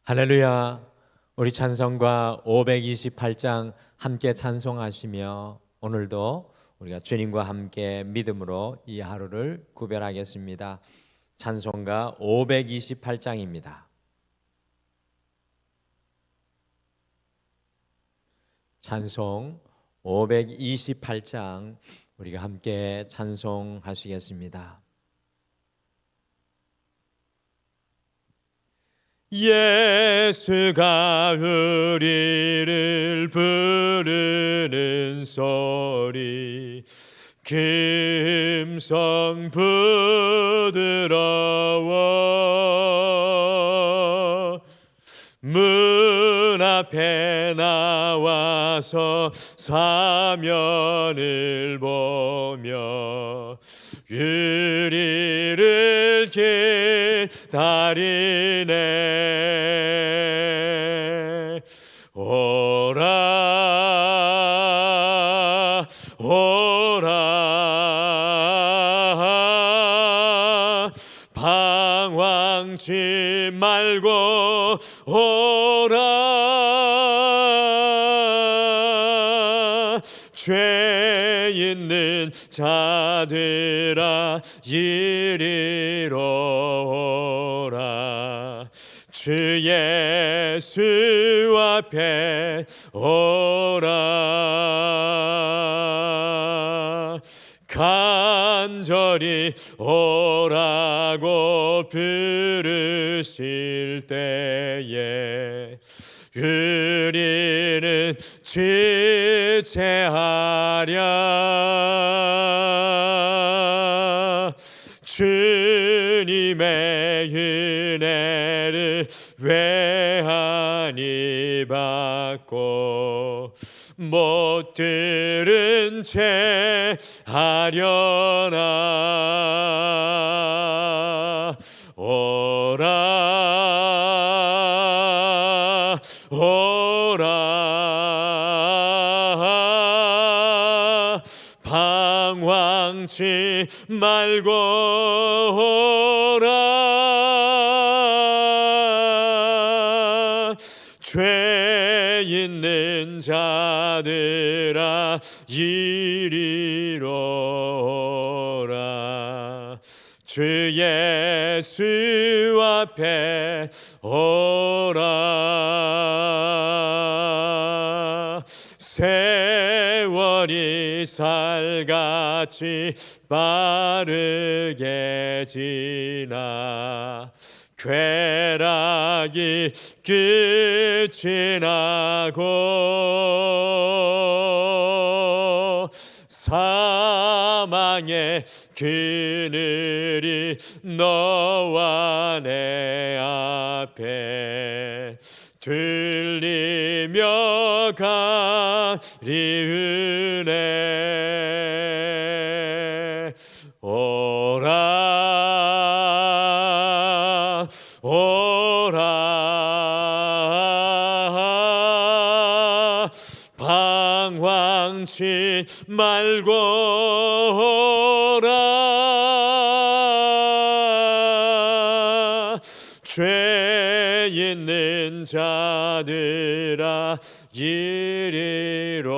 할렐루야. 우리 찬송가 528장 함께 찬송하시며 오늘도 우리가 주님과 함께 믿음으로 이 하루를 구별하겠습니다. 찬송가 528장입니다. 찬송 528장 우리가 함께 찬송하시겠습니다. 예수가 우리를 부르는 소리 김성 부드러워 문 앞에 나와서 사면을 보며 우리를 기다리네. 오라 오라 방황치 말고 오라 죄 있는 자들아 이리로 오라 주 예수 앞에 오라 간절히 오라고 부르실 때에 우리는 지체하랴 주님의 은혜를 외하니 받고 못 들은 채 하려나. 오라 오라 방황치 말고 오라 죄 있는 자들아 이리로 오라 주 예수 앞에 오라 세월이 살같이 빠르게 지나 쾌락이 끝이 나고 사망의 그늘이 너와 내 앞에 들리며 가리우네. 오라 오라 방황치 말고 오라 죄 있는 자들아 이리로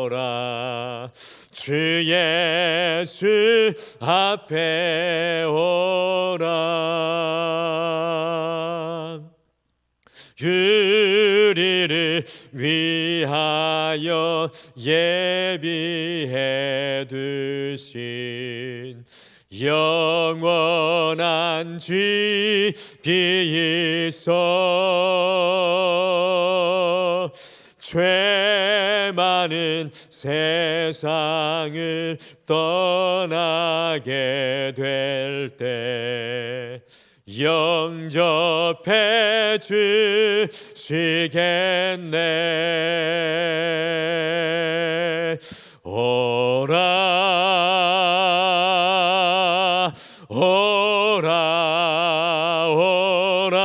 오라 주 예수 앞에 오라 우리를 위하여 예비해 두신 영원한 집이 있어 죄 많은 세상을 떠나게 될 때 영접해 주시겠네. 오라 오라 오라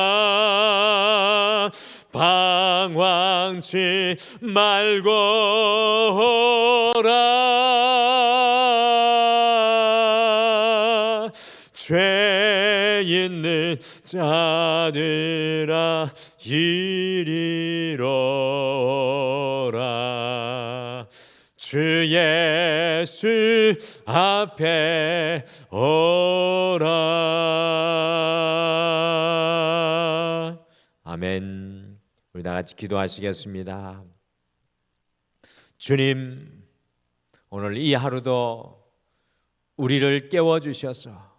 방황치 말고 오라 죄 있는 많은 자들아 이리로라. 주 예수 앞에 오라. 아멘. 우리 다 같이 기도하시겠습니다. 주님, 오늘 이 하루도 우리를 깨워주셔서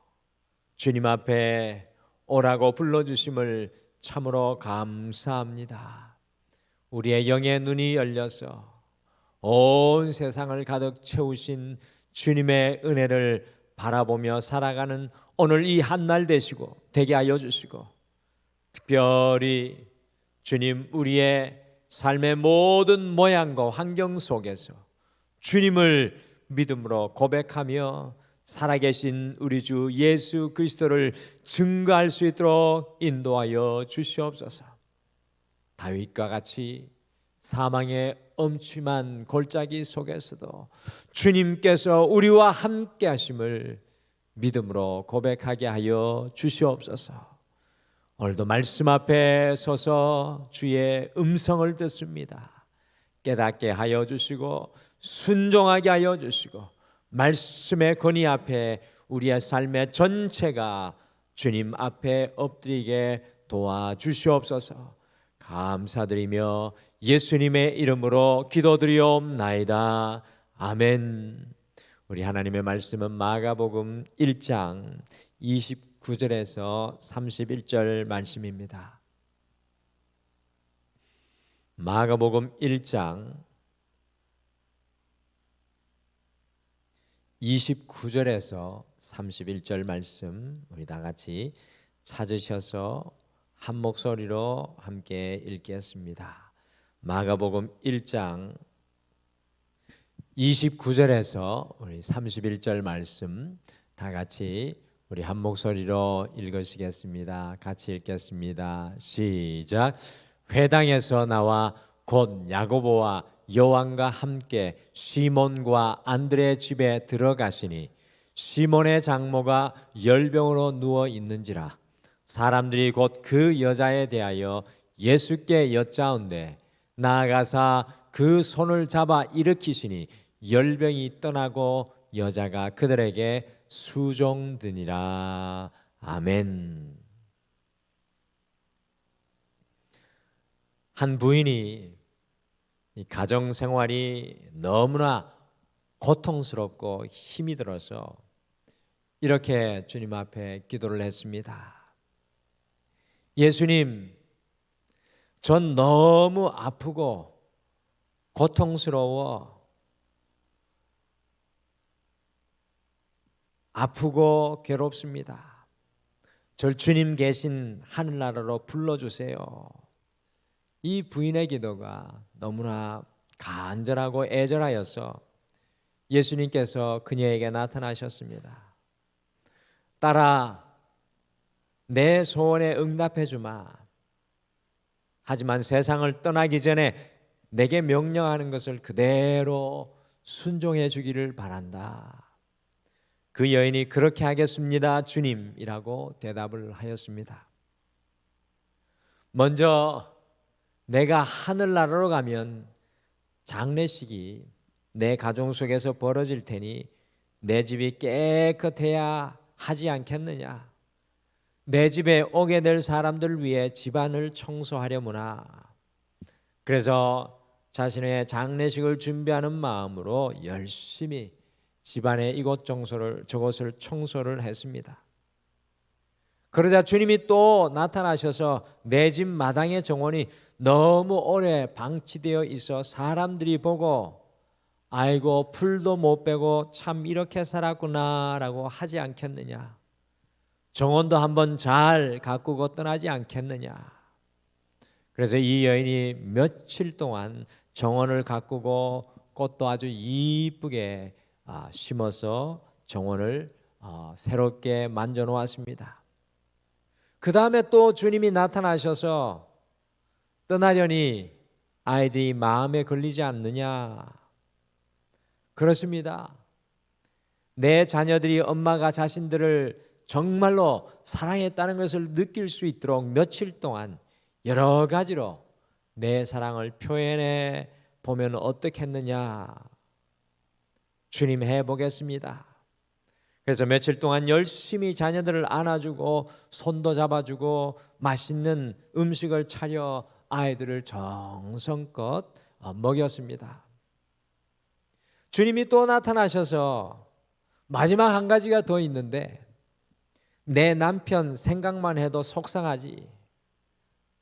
주님 앞에 오라고 불러주심을 참으로 감사합니다. 우리의 영의 눈이 열려서 온 세상을 가득 채우신 주님의 은혜를 바라보며 살아가는 오늘 이 한날 되시고 되게 하여 주시고, 특별히 주님, 우리의 삶의 모든 모양과 환경 속에서 주님을 믿음으로 고백하며 살아계신 우리 주 예수 그리스도를 증거할 수 있도록 인도하여 주시옵소서. 다윗과 같이 사망의 엄침한 골짜기 속에서도 주님께서 우리와 함께 하심을 믿음으로 고백하게 하여 주시옵소서. 오늘도 말씀 앞에 서서 주의 음성을 듣습니다. 깨닫게 하여 주시고 순종하게 하여 주시고, 말씀의 권위 앞에 우리의 삶의 전체가 주님 앞에 엎드리게 도와주시옵소서. 감사드리며 예수님의 이름으로 기도드리옵나이다. 아멘. 우리 하나님의 말씀은 마가복음 1장 29절에서 31절 말씀입니다. 마가복음 1장 29절에서 31절 말씀, 우리 다 같이 찾으셔서 한 목소리로 함께 읽겠습니다. 마가복음 1장 29절에서 우리 31절 말씀 다 같이 우리 한 목소리로 읽으시겠습니다. 같이 읽겠습니다. 시작. 회당에서 나와 곧 야고보와 요한과 함께 시몬과 안드레의 집에 들어가시니 시몬의 장모가 열병으로 누워 있는지라. 사람들이 곧 그 여자에 대하여 예수께 여짜온대 나아가사 그 손을 잡아 일으키시니 열병이 떠나고 여자가 그들에게 수종드니라. 아멘. 한 부인이 이 가정 생활이 너무나 고통스럽고 힘이 들어서 이렇게 주님 앞에 기도를 했습니다. 예수님, 전 너무 아프고 고통스러워, 아프고 괴롭습니다. 절 주님 계신 하늘나라로 불러주세요. 이 부인의 기도가 너무나 간절하고 애절하여서 예수님께서 그녀에게 나타나셨습니다. 딸아, 내 소원에 응답해 주마. 하지만 세상을 떠나기 전에 내게 명령하는 것을 그대로 순종해 주기를 바란다. 그 여인이 그렇게 하겠습니다, 주님이라고 대답을 하였습니다. 먼저 내가 하늘나라로 가면 장례식이 내 가정 속에서 벌어질 테니 내 집이 깨끗해야 하지 않겠느냐. 내 집에 오게 될 사람들 위해 집안을 청소하려무나. 그래서 자신의 장례식을 준비하는 마음으로 열심히 집안의 저곳을 청소를 했습니다. 그러자 주님이 또 나타나셔서 내 집 마당의 정원이 너무 오래 방치되어 있어 사람들이 보고 아이고 풀도 못 빼고 참 이렇게 살았구나 라고 하지 않겠느냐. 정원도 한번 잘 가꾸고 떠나지 않겠느냐. 그래서 이 여인이 며칠 동안 정원을 가꾸고 꽃도 아주 이쁘게 심어서 정원을 새롭게 만져 놓았습니다. 그 다음에 또 주님이 나타나셔서 떠나려니 아이들이 마음에 걸리지 않느냐. 그렇습니다. 내 자녀들이 엄마가 자신들을 정말로 사랑했다는 것을 느낄 수 있도록 며칠 동안 여러 가지로 내 사랑을 표현해 보면 어떻겠느냐. 주님 해보겠습니다. 그래서 며칠 동안 열심히 자녀들을 안아주고 손도 잡아주고 맛있는 음식을 차려 아이들을 정성껏 먹였습니다. 주님이 또 나타나셔서 마지막 한 가지가 더 있는데, 내 남편 생각만 해도 속상하지.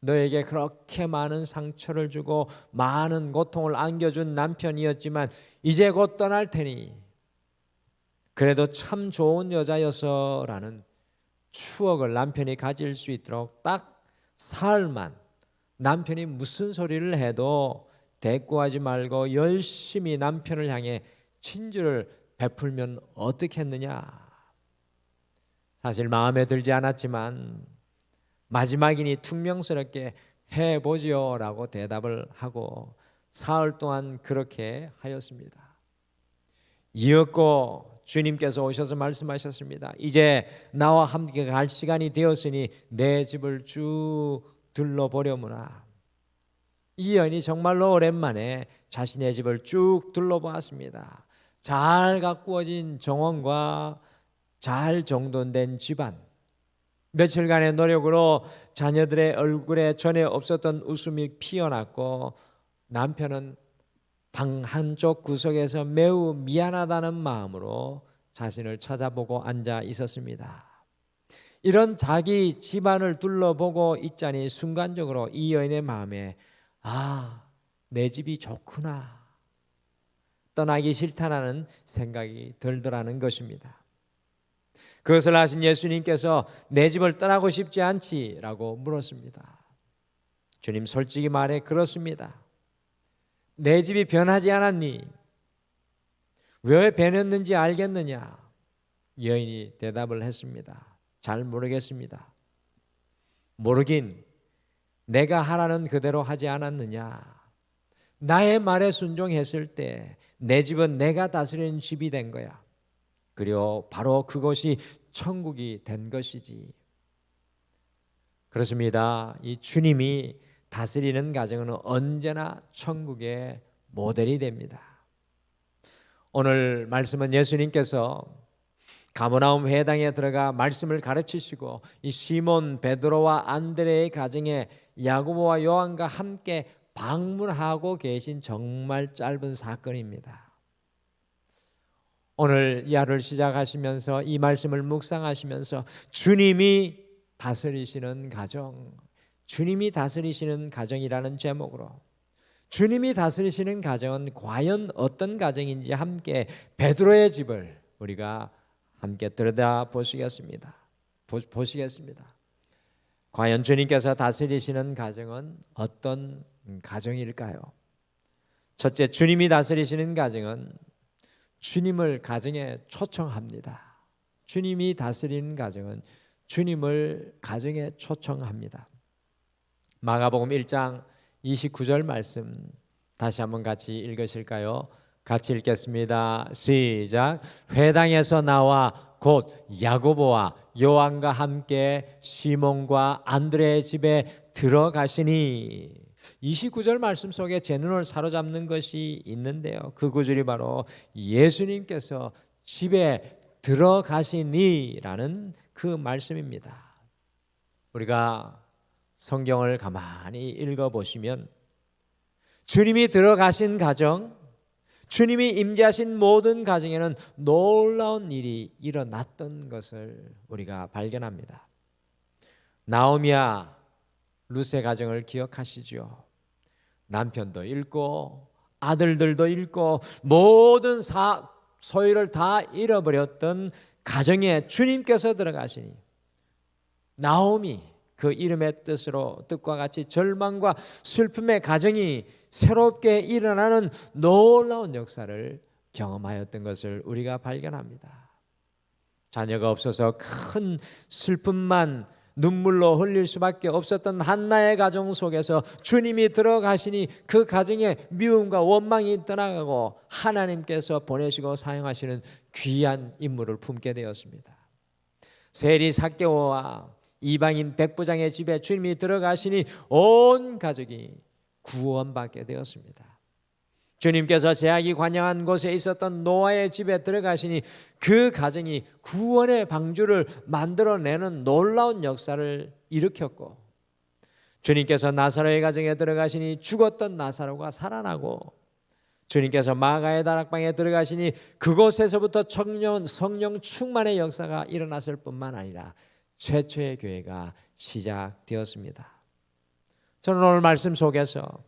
너에게 그렇게 많은 상처를 주고 많은 고통을 안겨준 남편이었지만 이제 곧 떠날 테니 그래도 참 좋은 여자여서라는 추억을 남편이 가질 수 있도록 딱 사흘만 남편이 무슨 소리를 해도 대꾸하지 말고 열심히 남편을 향해 친절을 베풀면 어떻겠느냐. 사실 마음에 들지 않았지만 마지막이니 퉁명스럽게 해보지요 라고 대답을 하고 사흘 동안 그렇게 하였습니다. 이었고 주님께서 오셔서 말씀하셨습니다. 이제 나와 함께 갈 시간이 되었으니 내 집을 쭉 둘러보려무나. 이 여인이 정말로 오랜만에 자신의 집을 쭉 둘러보았습니다. 잘 가꾸어진 정원과 잘 정돈된 집안, 며칠간의 노력으로 자녀들의 얼굴에 전에 없었던 웃음이 피어났고 남편은 방 한쪽 구석에서 매우 미안하다는 마음으로 자신을 찾아보고 앉아 있었습니다. 이런 자기 집안을 둘러보고 있자니 순간적으로 이 여인의 마음에 내 집이 좋구나, 떠나기 싫다라는 생각이 들더라는 것입니다. 그것을 아신 예수님께서 내 집을 떠나고 싶지 않지라고 물었습니다. 주님 솔직히 말해 그렇습니다. 내 집이 변하지 않았니? 왜 변했는지 알겠느냐? 여인이 대답을 했습니다. 잘 모르겠습니다. 모르긴 내가 하라는 그대로 하지 않았느냐? 나의 말에 순종했을 때 내 집은 내가 다스리는 집이 된 거야. 그리고 바로 그것이 천국이 된 것이지. 그렇습니다. 이 주님이 다스리는 가정은 언제나 천국의 모델이 됩니다. 오늘 말씀은 예수님께서 가버나움 회당에 들어가 말씀을 가르치시고 이 시몬 베드로와 안드레의 가정에 야고보와 요한과 함께 방문하고 계신 정말 짧은 사건입니다. 오늘 이 하루를 시작하시면서 이 말씀을 묵상하시면서 주님이 다스리시는 가정, 주님이 다스리시는 가정이라는 제목으로 주님이 다스리시는 가정은 과연 어떤 가정인지 함께 베드로의 집을 우리가 함께 들여다보시겠습니다. 보시겠습니다. 과연 주님께서 다스리시는 가정은 어떤 가정일까요? 첫째, 주님이 다스리시는 가정은 주님을 가정에 초청합니다. 주님이 다스리는 가정은 주님을 가정에 초청합니다. 마가복음 1장 29절 말씀 다시 한번 같이 읽으실까요? 같이 읽겠습니다. 시작. 회당에서 나와 곧 야고보와 요한과 함께 시몬과 안드레의 집에 들어가시니. 29절 말씀 속에 제 눈을 사로잡는 것이 있는데요. 그 구절이 바로 예수님께서 집에 들어가시니라는 그 말씀입니다. 우리가 성경을 가만히 읽어보시면 주님이 들어가신 가정, 주님이 임재하신 모든 가정에는 놀라운 일이 일어났던 것을 우리가 발견합니다. 나오미와 룻의 가정을 기억하시죠? 남편도 잃고 아들들도 잃고 모든 소유를 다 잃어버렸던 가정에 주님께서 들어가시니 나오미 그 이름의 뜻과 같이 절망과 슬픔의 가정이 새롭게 일어나는 놀라운 역사를 경험하였던 것을 우리가 발견합니다. 자녀가 없어서 큰 슬픔만 눈물로 흘릴 수밖에 없었던 한나의 가정 속에서 주님이 들어가시니 그 가정에 미움과 원망이 떠나가고 하나님께서 보내시고 사용하시는 귀한 인물을 품게 되었습니다. 세리 삭개오와 이방인 백부장의 집에 주님이 들어가시니 온 가족이 구원받게 되었습니다. 주님께서 제약이 관영한 곳에 있었던 노아의 집에 들어가시니 그 가정이 구원의 방주를 만들어내는 놀라운 역사를 일으켰고, 주님께서 나사로의 가정에 들어가시니 죽었던 나사로가 살아나고, 주님께서 마가의 다락방에 들어가시니 그곳에서부터 성령 충만의 역사가 일어났을 뿐만 아니라 최초의 교회가 시작되었습니다. 저는 오늘 말씀 속에서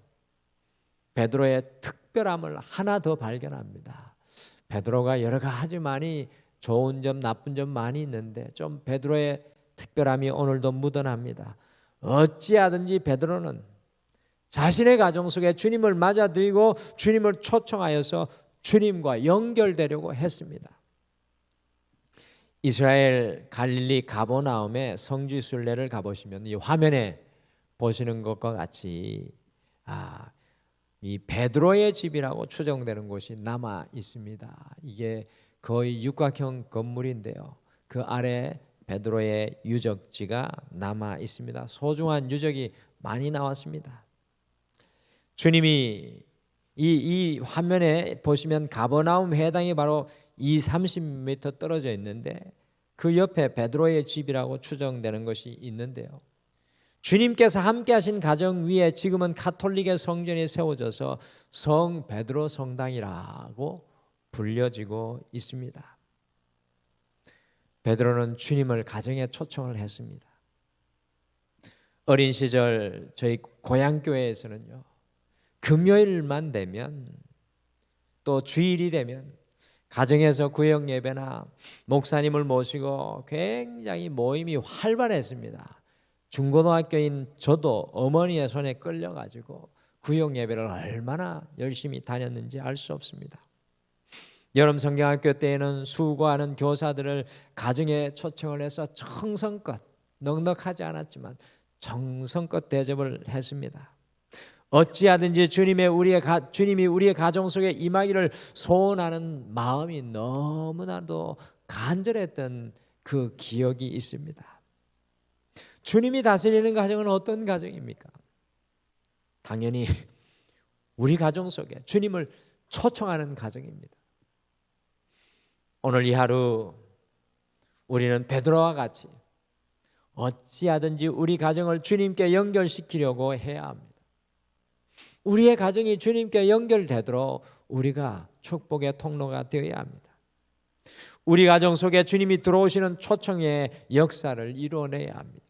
베드로의 특별함을 하나 더 발견합니다. 베드로가 여러 가지 많이 좋은 점 나쁜 점 많이 있는데 좀 베드로의 특별함이 오늘도 묻어납니다. 어찌하든지 베드로는 자신의 가정 속에 주님을 맞아들이고 주님을 초청하여서 주님과 연결되려고 했습니다. 이스라엘 갈릴리 가버나움의 성지순례를 가보시면 이 화면에 보시는 것과 같이 이 베드로의 집이라고 추정되는 곳이 남아 있습니다. 이게 거의 육각형 건물인데요. 그 아래 베드로의 유적지가 남아 있습니다. 소중한 유적이 많이 나왔습니다. 주님이 이 화면에 보시면 가버나움 회당이 바로 30m 떨어져 있는데 그 옆에 베드로의 집이라고 추정되는 것이 있는데요. 주님께서 함께 하신 가정 위에 지금은 가톨릭의 성전이 세워져서 성 베드로 성당이라고 불려지고 있습니다. 베드로는 주님을 가정에 초청을 했습니다. 어린 시절 저희 고향교회에서는요, 금요일만 되면 또 주일이 되면 가정에서 구역 예배나 목사님을 모시고 굉장히 모임이 활발했습니다. 중고등학교인 저도 어머니의 손에 끌려가지고 구역 예배를 얼마나 열심히 다녔는지 알 수 없습니다. 여름 성경학교 때에는 수고하는 교사들을 가정에 초청을 해서 정성껏, 넉넉하지 않았지만 정성껏 대접을 했습니다. 어찌하든지 주님이 우리의 가정 속에 임하기를 소원하는 마음이 너무나도 간절했던 그 기억이 있습니다. 주님이 다스리는 가정은 어떤 가정입니까? 당연히 우리 가정 속에 주님을 초청하는 가정입니다. 오늘 이 하루 우리는 베드로와 같이 어찌하든지 우리 가정을 주님께 연결시키려고 해야 합니다. 우리의 가정이 주님께 연결되도록 우리가 축복의 통로가 되어야 합니다. 우리 가정 속에 주님이 들어오시는 초청의 역사를 이루어내야 합니다.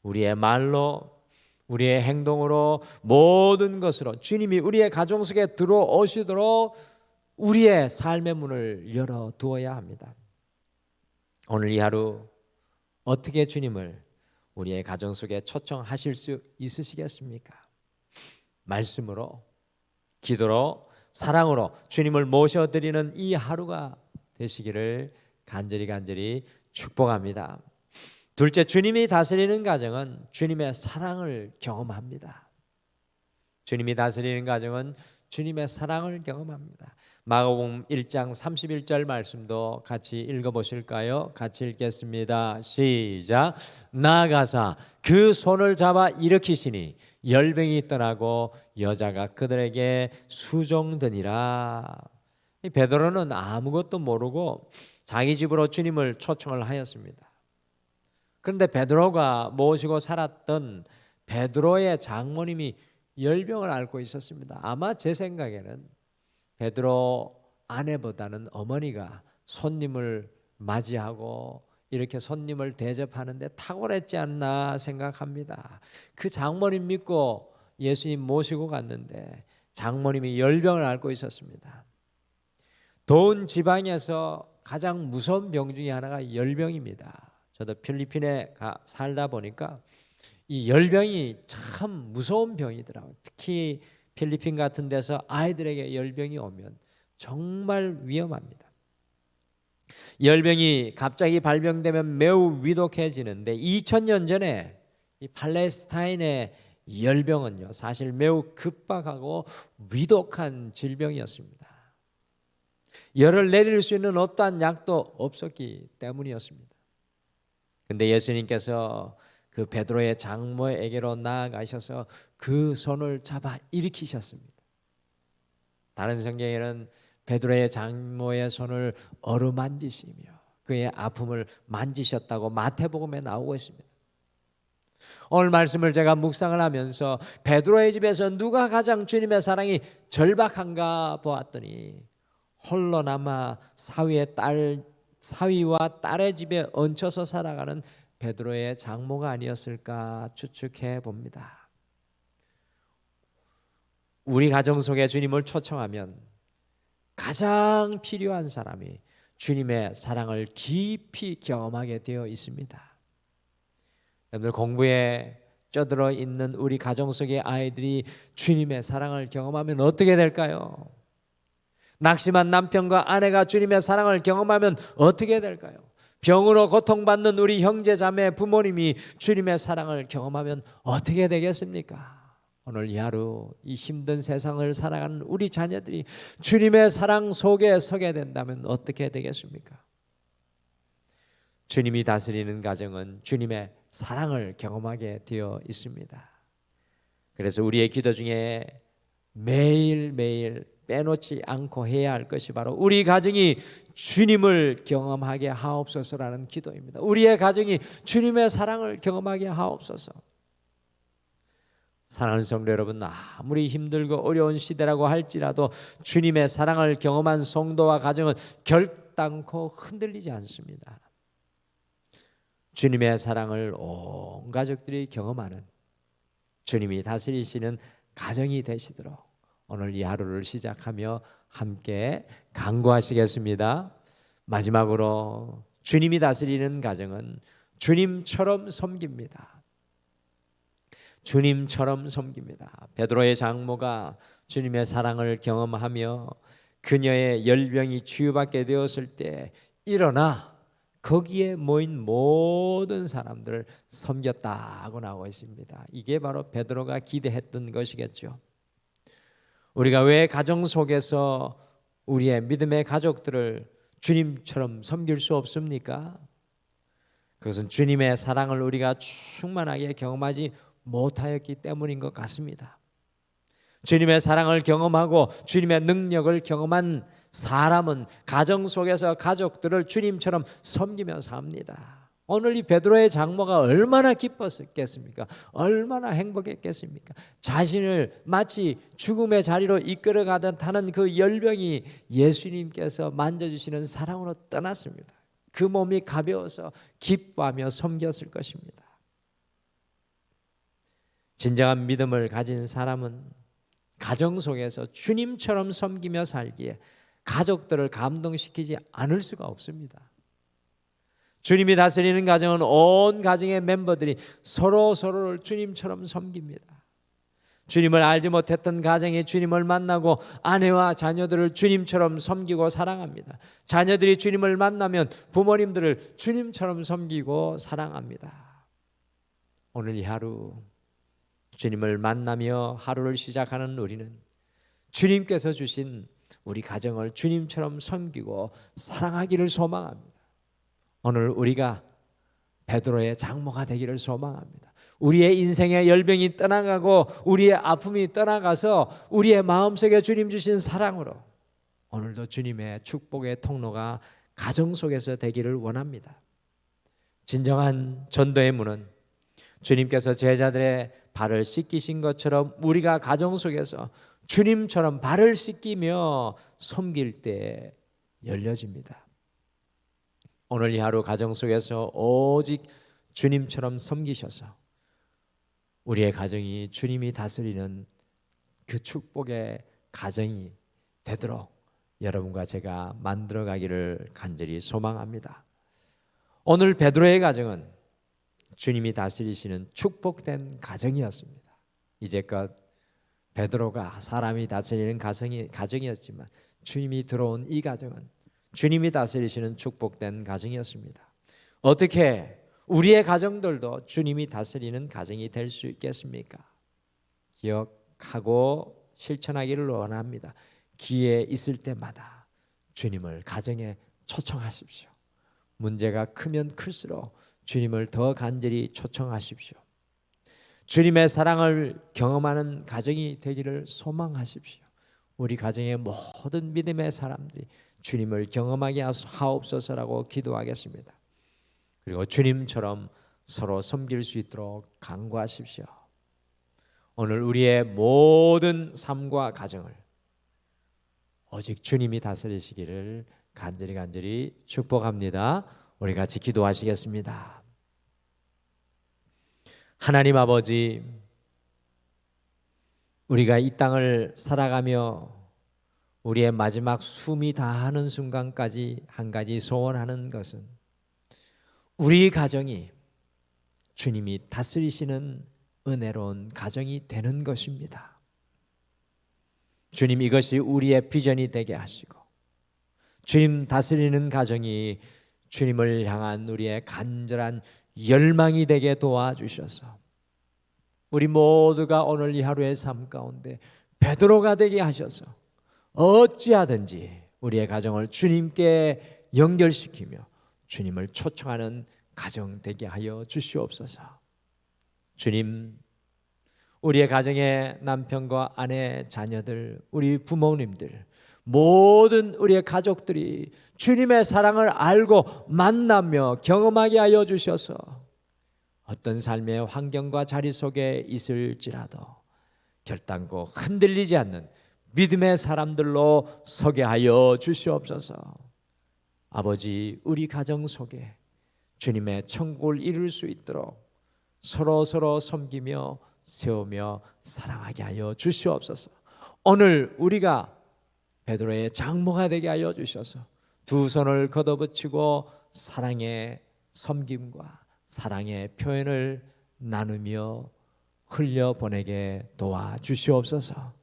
우리의 말로, 우리의 행동으로, 모든 것으로 주님이 우리의 가정 속에 들어오시도록 우리의 삶의 문을 열어두어야 합니다. 오늘 이 하루 어떻게 주님을 우리의 가정 속에 초청하실 수 있으시겠습니까? 말씀으로, 기도로, 사랑으로 주님을 모셔드리는 이 하루가 되시기를 간절히 축복합니다. 둘째, 주님이 다스리는 가정은 주님의 사랑을 경험합니다. 주님이 다스리는 가정은 주님의 사랑을 경험합니다. 마가복음 1장 31절 말씀도 같이 읽어보실까요? 같이 읽겠습니다. 시작. 나아가사 그 손을 잡아 일으키시니 열병이 떠나고 여자가 그들에게 수종되니라. 베드로는 아무것도 모르고 자기 집으로 주님을 초청을 하였습니다. 그런데 베드로가 모시고 살았던 베드로의 장모님이 열병을 앓고 있었습니다. 아마 제 생각에는 베드로 아내보다는 어머니가 손님을 맞이하고 이렇게 손님을 대접하는데 탁월했지 않나 생각합니다. 그 장모님 믿고 예수님 모시고 갔는데 장모님이 열병을 앓고 있었습니다. 더운 지방에서 가장 무서운 병 중에 하나가 열병입니다. 저도 필리핀에 살다 보니까 이 열병이 참 무서운 병이더라고요. 특히 필리핀 같은 데서 아이들에게 열병이 오면 정말 위험합니다. 열병이 갑자기 발병되면 매우 위독해지는데 2000년 전에 이 팔레스타인의 열병은요, 사실 매우 급박하고 위독한 질병이었습니다. 열을 내릴 수 있는 어떠한 약도 없었기 때문이었습니다. 근데 예수님께서 그 베드로의 장모에게로 나아가셔서 그 손을 잡아 일으키셨습니다. 다른 성경에는 베드로의 장모의 손을 어루만지시며 그의 아픔을 만지셨다고 마태복음에 나오고 있습니다. 오늘 말씀을 제가 묵상을 하면서 베드로의 집에서 누가 가장 주님의 사랑이 절박한가 보았더니 홀로 남아 사위와 딸의 집에 얹혀서 살아가는 베드로의 장모가 아니었을까 추측해 봅니다. 우리 가정 속에 주님을 초청하면 가장 필요한 사람이 주님의 사랑을 깊이 경험하게 되어 있습니다. 여러분들, 공부에 쩌들어 있는 우리 가정 속의 아이들이 주님의 사랑을 경험하면 어떻게 될까요? 낙심한 남편과 아내가 주님의 사랑을 경험하면 어떻게 될까요? 병으로 고통받는 우리 형제 자매 부모님이 주님의 사랑을 경험하면 어떻게 되겠습니까? 오늘 이 하루 이 힘든 세상을 살아가는 우리 자녀들이 주님의 사랑 속에 서게 된다면 어떻게 되겠습니까? 주님이 다스리는 가정은 주님의 사랑을 경험하게 되어 있습니다. 그래서 우리의 기도 중에 매일매일 빼놓지 않고 해야 할 것이 바로 우리 가정이 주님을 경험하게 하옵소서라는 기도입니다. 우리의 가정이 주님의 사랑을 경험하게 하옵소서. 사랑하는 성도 여러분, 아무리 힘들고 어려운 시대라고 할지라도 주님의 사랑을 경험한 성도와 가정은 결단코 흔들리지 않습니다. 주님의 사랑을 온 가족들이 경험하는 주님이 다스리시는 가정이 되시도록 오늘 이 하루를 시작하며 함께 간구하시겠습니다. 마지막으로 주님이 다스리는 가정은 주님처럼 섬깁니다. 주님처럼 섬깁니다. 베드로의 장모가 주님의 사랑을 경험하며 그녀의 열병이 치유받게 되었을 때 일어나 거기에 모인 모든 사람들을 섬겼다고 나오고 있습니다. 이게 바로 베드로가 기대했던 것이겠죠. 우리가 왜 가정 속에서 우리의 믿음의 가족들을 주님처럼 섬길 수 없습니까? 그것은 주님의 사랑을 우리가 충만하게 경험하지 못하였기 때문인 것 같습니다. 주님의 사랑을 경험하고 주님의 능력을 경험한 사람은 가정 속에서 가족들을 주님처럼 섬기며 삽니다. 오늘 이 베드로의 장모가 얼마나 기뻤겠습니까? 얼마나 행복했겠습니까? 자신을 마치 죽음의 자리로 이끌어가던 하는 그 열병이 예수님께서 만져주시는 사랑으로 떠났습니다. 그 몸이 가벼워서 기뻐하며 섬겼을 것입니다. 진정한 믿음을 가진 사람은 가정 속에서 주님처럼 섬기며 살기에 가족들을 감동시키지 않을 수가 없습니다. 주님이 다스리는 가정은 온 가정의 멤버들이 서로를 주님처럼 섬깁니다. 주님을 알지 못했던 가정이 주님을 만나고 아내와 자녀들을 주님처럼 섬기고 사랑합니다. 자녀들이 주님을 만나면 부모님들을 주님처럼 섬기고 사랑합니다. 오늘 이 하루 주님을 만나며 하루를 시작하는 우리는 주님께서 주신 우리 가정을 주님처럼 섬기고 사랑하기를 소망합니다. 오늘 우리가 베드로의 장모가 되기를 소망합니다. 우리의 인생의 열병이 떠나가고 우리의 아픔이 떠나가서 우리의 마음속에 주님 주신 사랑으로 오늘도 주님의 축복의 통로가 가정 속에서 되기를 원합니다. 진정한 전도의 문은 주님께서 제자들의 발을 씻기신 것처럼 우리가 가정 속에서 주님처럼 발을 씻기며 섬길 때 열려집니다. 오늘 이 하루 가정 속에서 오직 주님처럼 섬기셔서 우리의 가정이 주님이 다스리는 그 축복의 가정이 되도록 여러분과 제가 만들어가기를 간절히 소망합니다. 오늘 베드로의 가정은 주님이 다스리시는 축복된 가정이었습니다. 이제껏 베드로가 사람이 다스리는 가정이었지만 주님이 들어온 이 가정은 주님이 다스리시는 축복된 가정이었습니다. 어떻게 우리의 가정들도 주님이 다스리는 가정이 될 수 있겠습니까? 기억하고 실천하기를 원합니다. 기회 있을 때마다 주님을 가정에 초청하십시오. 문제가 크면 클수록 주님을 더 간절히 초청하십시오. 주님의 사랑을 경험하는 가정이 되기를 소망하십시오. 우리 가정의 모든 믿음의 사람들이 주님을 경험하게 하옵소서라고 기도하겠습니다. 그리고 주님처럼 서로 섬길 수 있도록 간구하십시오. 오늘 우리의 모든 삶과 가정을 오직 주님이 다스리시기를 간절히 축복합니다. 우리 같이 기도하시겠습니다. 하나님 아버지, 우리가 이 땅을 살아가며 우리의 마지막 숨이 다하는 순간까지 한 가지 소원하는 것은 우리 가정이 주님이 다스리시는 은혜로운 가정이 되는 것입니다. 주님, 이것이 우리의 비전이 되게 하시고 주님 다스리는 가정이 주님을 향한 우리의 간절한 열망이 되게 도와주셔서 우리 모두가 오늘 이 하루의 삶 가운데 베드로가 되게 하셔서 어찌하든지 우리의 가정을 주님께 연결시키며 주님을 초청하는 가정 되게 하여 주시옵소서. 주님, 우리의 가정의 남편과 아내, 자녀들, 우리 부모님들, 모든 우리의 가족들이 주님의 사랑을 알고 만나며 경험하게 하여 주셔서 어떤 삶의 환경과 자리 속에 있을지라도 결단코 흔들리지 않는 믿음의 사람들로 서게 하여 주시옵소서. 아버지, 우리 가정 속에 주님의 천국을 이룰 수 있도록 서로 섬기며 세우며 사랑하게 하여 주시옵소서. 오늘 우리가 베드로의 장모가 되게 하여 주셔서 두 손을 걷어붙이고 사랑의 섬김과 사랑의 표현을 나누며 흘려보내게 도와주시옵소서.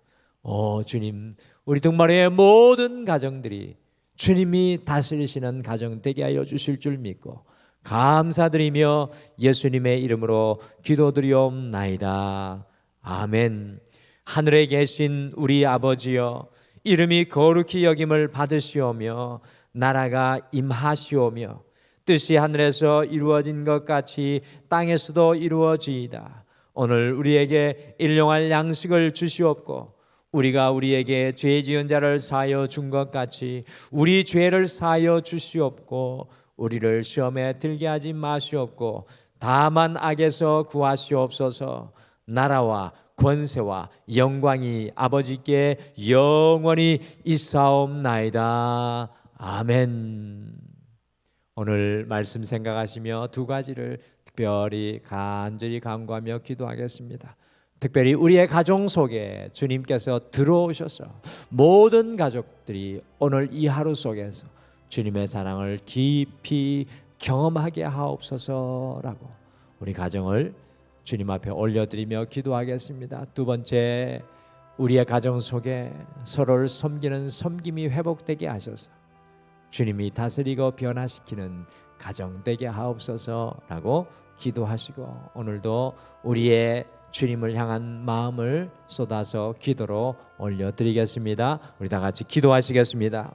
오 주님, 우리 등마루의 모든 가정들이 주님이 다스리시는 가정 되게 하여 주실 줄 믿고 감사드리며 예수님의 이름으로 기도드리옵나이다. 아멘. 하늘에 계신 우리 아버지여, 이름이 거룩히 여김을 받으시오며 나라가 임하시오며 뜻이 하늘에서 이루어진 것 같이 땅에서도 이루어지이다. 오늘 우리에게 일용할 양식을 주시옵고 우리가 우리에게 죄 지은 자를 사하여 준 것 같이 우리 죄를 사하여 주시옵고 우리를 시험에 들게 하지 마시옵고 다만 악에서 구하시옵소서. 나라와 권세와 영광이 아버지께 영원히 있사옵나이다. 아멘. 오늘 말씀 생각하시며 두 가지를 특별히 간절히 간구하며 기도하겠습니다. 특별히 우리의 가정 속에 주님께서 들어오셔서 모든 가족들이 오늘 이 하루 속에서 주님의 사랑을 깊이 경험하게 하옵소서라고 우리 가정을 주님 앞에 올려드리며 기도하겠습니다. 두 번째, 우리의 가정 속에 서로를 섬기는 섬김이 회복되게 하셔서 주님이 다스리고 변화시키는 가정 되게 하옵소서라고 기도하시고 오늘도 우리의 주님을 향한 마음을 쏟아서 기도로 올려드리겠습니다. 우리 다 같이 기도하시겠습니다.